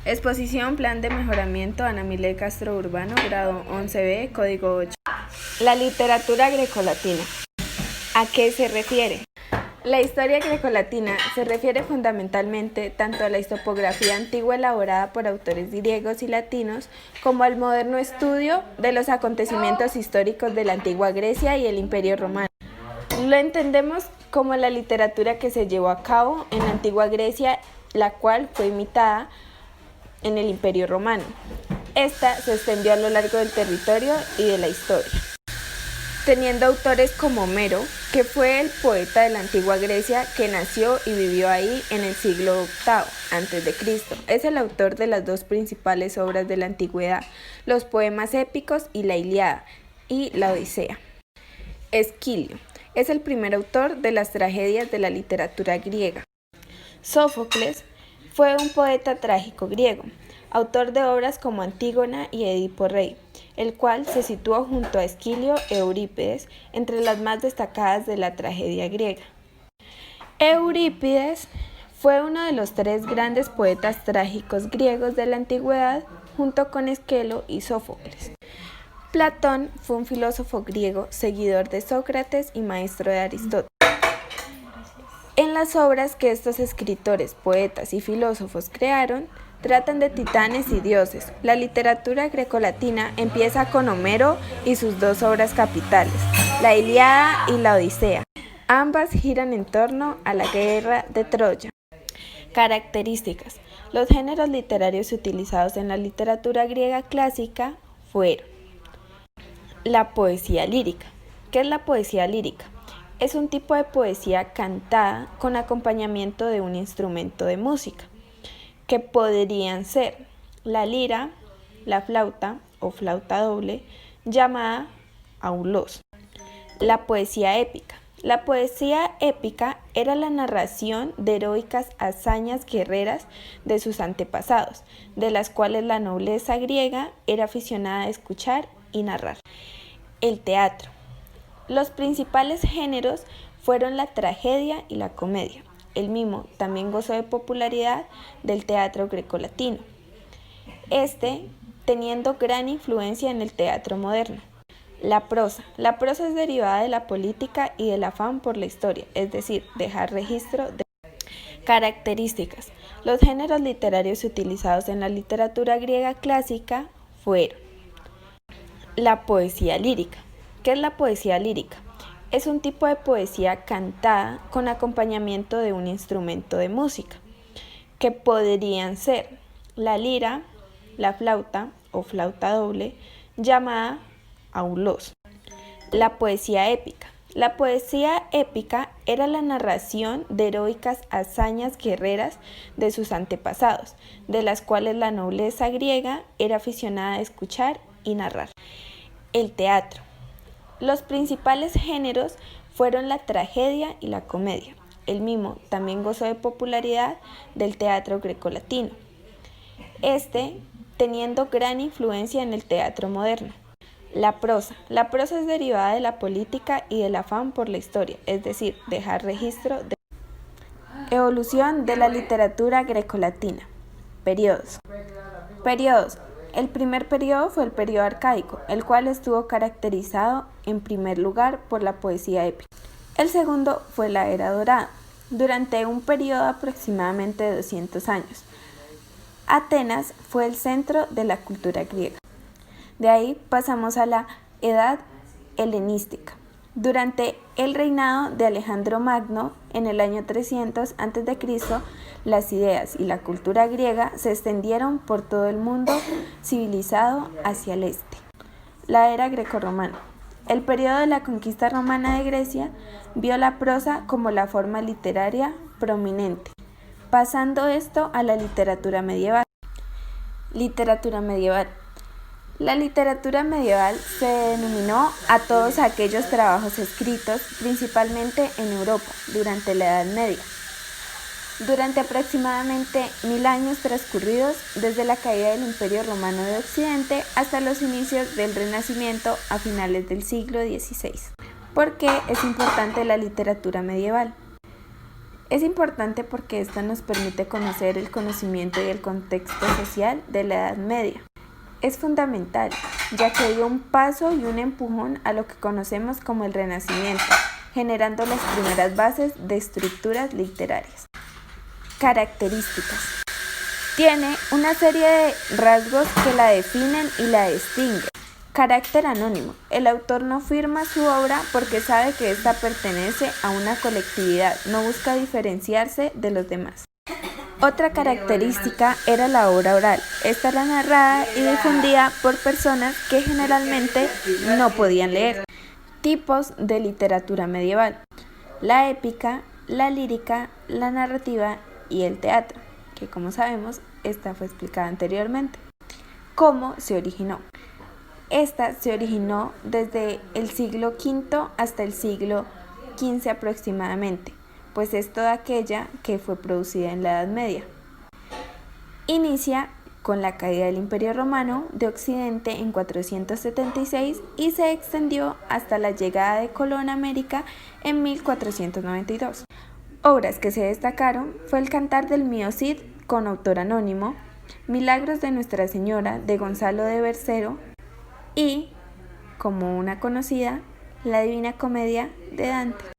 Exposición Plan de Mejoramiento Ana Milé Castro Urbano, grado 11B, código 8. La literatura grecolatina. ¿A qué se refiere? La historia grecolatina se refiere fundamentalmente tanto a la historiografía antigua elaborada por autores griegos y latinos como al moderno estudio de los acontecimientos históricos de la antigua Grecia y el Imperio Romano. Lo entendemos como la literatura que se llevó a cabo en la antigua Grecia, la cual fue imitada en el Imperio Romano. Esta se extendió a lo largo del territorio y de la historia, teniendo autores como Homero, que fue el poeta de la antigua Grecia que nació y vivió ahí en el siglo VIII a.C. Es el autor de las dos principales obras de la antigüedad, los poemas épicos y la Ilíada y la Odisea. Esquilio es el primer autor de las tragedias de la literatura griega. Sófocles fue un poeta trágico griego, autor de obras como Antígona y Edipo Rey, el cual se situó junto a Esquilio e Eurípides entre las más destacadas de la tragedia griega. Eurípides fue uno de los tres grandes poetas trágicos griegos de la antigüedad, junto con Esquilo y Sófocles. Platón fue un filósofo griego, seguidor de Sócrates y maestro de Aristóteles. En las obras que estos escritores, poetas y filósofos crearon, tratan de titanes y dioses. La literatura grecolatina empieza con Homero y sus dos obras capitales, la Ilíada y la Odisea. Ambas giran en torno a la guerra de Troya. Características. Los géneros literarios utilizados en la literatura griega clásica fueron la poesía lírica. ¿Qué es la poesía lírica? Es un tipo de poesía cantada con acompañamiento de un instrumento de música, que podrían ser la lira, la flauta o flauta doble, llamada aulos. La poesía épica. La poesía épica era la narración de heroicas hazañas guerreras de sus antepasados, de las cuales la nobleza griega era aficionada a escuchar y narrar. El teatro. Los principales géneros fueron la tragedia y la comedia. El mimo también gozó de popularidad del teatro grecolatino, teniendo gran influencia en el teatro moderno. La prosa. La prosa es derivada de la política y del afán por la historia, es decir, dejar registro de características. Los géneros literarios utilizados en la literatura griega clásica fueron la poesía lírica. ¿Qué es la poesía lírica? Es un tipo de poesía cantada con acompañamiento de un instrumento de música, que podrían ser la lira, la flauta o flauta doble, llamada aulos. La poesía épica. La poesía épica era la narración de heroicas hazañas guerreras de sus antepasados, de las cuales la nobleza griega era aficionada a escuchar y narrar. El teatro. Los principales géneros fueron la tragedia y la comedia. El mimo también gozó de popularidad del teatro grecolatino, teniendo gran influencia en el teatro moderno. La prosa. La prosa es derivada de la política y del afán por la historia, es decir, dejar registro de evolución de la literatura grecolatina. Periodos. Periodos. El primer periodo fue el periodo arcaico, el cual estuvo caracterizado en primer lugar por la poesía épica. El segundo fue la Era Dorada, durante un periodo aproximadamente de 200 años. Atenas fue el centro de la cultura griega. De ahí pasamos a la Edad Helenística. Durante el reinado de Alejandro Magno, en el año 300 a.C., las ideas y la cultura griega se extendieron por todo el mundo civilizado hacia el este. La era grecorromana. El periodo de la conquista romana de Grecia vio la prosa como la forma literaria prominente, pasando esto a la literatura medieval. Literatura medieval. La literatura medieval se denominó a todos aquellos trabajos escritos principalmente en Europa durante la Edad Media. Durante aproximadamente 1000 años transcurridos desde la caída del Imperio Romano de Occidente hasta los inicios del Renacimiento a finales del siglo XVI. ¿Por qué es importante la literatura medieval? Es importante porque esto nos permite conocer el conocimiento y el contexto social de la Edad Media. Es fundamental, ya que dio un paso y un empujón a lo que conocemos como el Renacimiento, generando las primeras bases de estructuras literarias. Características. Tiene una serie de rasgos que la definen y la distinguen. Carácter anónimo. El autor no firma su obra porque sabe que ésta pertenece a una colectividad, no busca diferenciarse de los demás. Otra característica era la obra oral. Esta era narrada y difundida por personas que generalmente no podían leer. Tipos de literatura medieval: la épica, la lírica, la narrativa y el teatro, que como sabemos, esta fue explicada anteriormente. ¿Cómo se originó? Esta se originó desde el siglo V hasta el siglo XV aproximadamente, pues es toda aquella que fue producida en la Edad Media. Inicia con la caída del Imperio Romano de Occidente en 476 y se extendió hasta la llegada de Colón a América en 1492. Obras que se destacaron fue el Cantar del Mío Cid, con autor anónimo, Milagros de Nuestra Señora, de Gonzalo de Bercero, y, como una conocida, la Divina Comedia de Dante.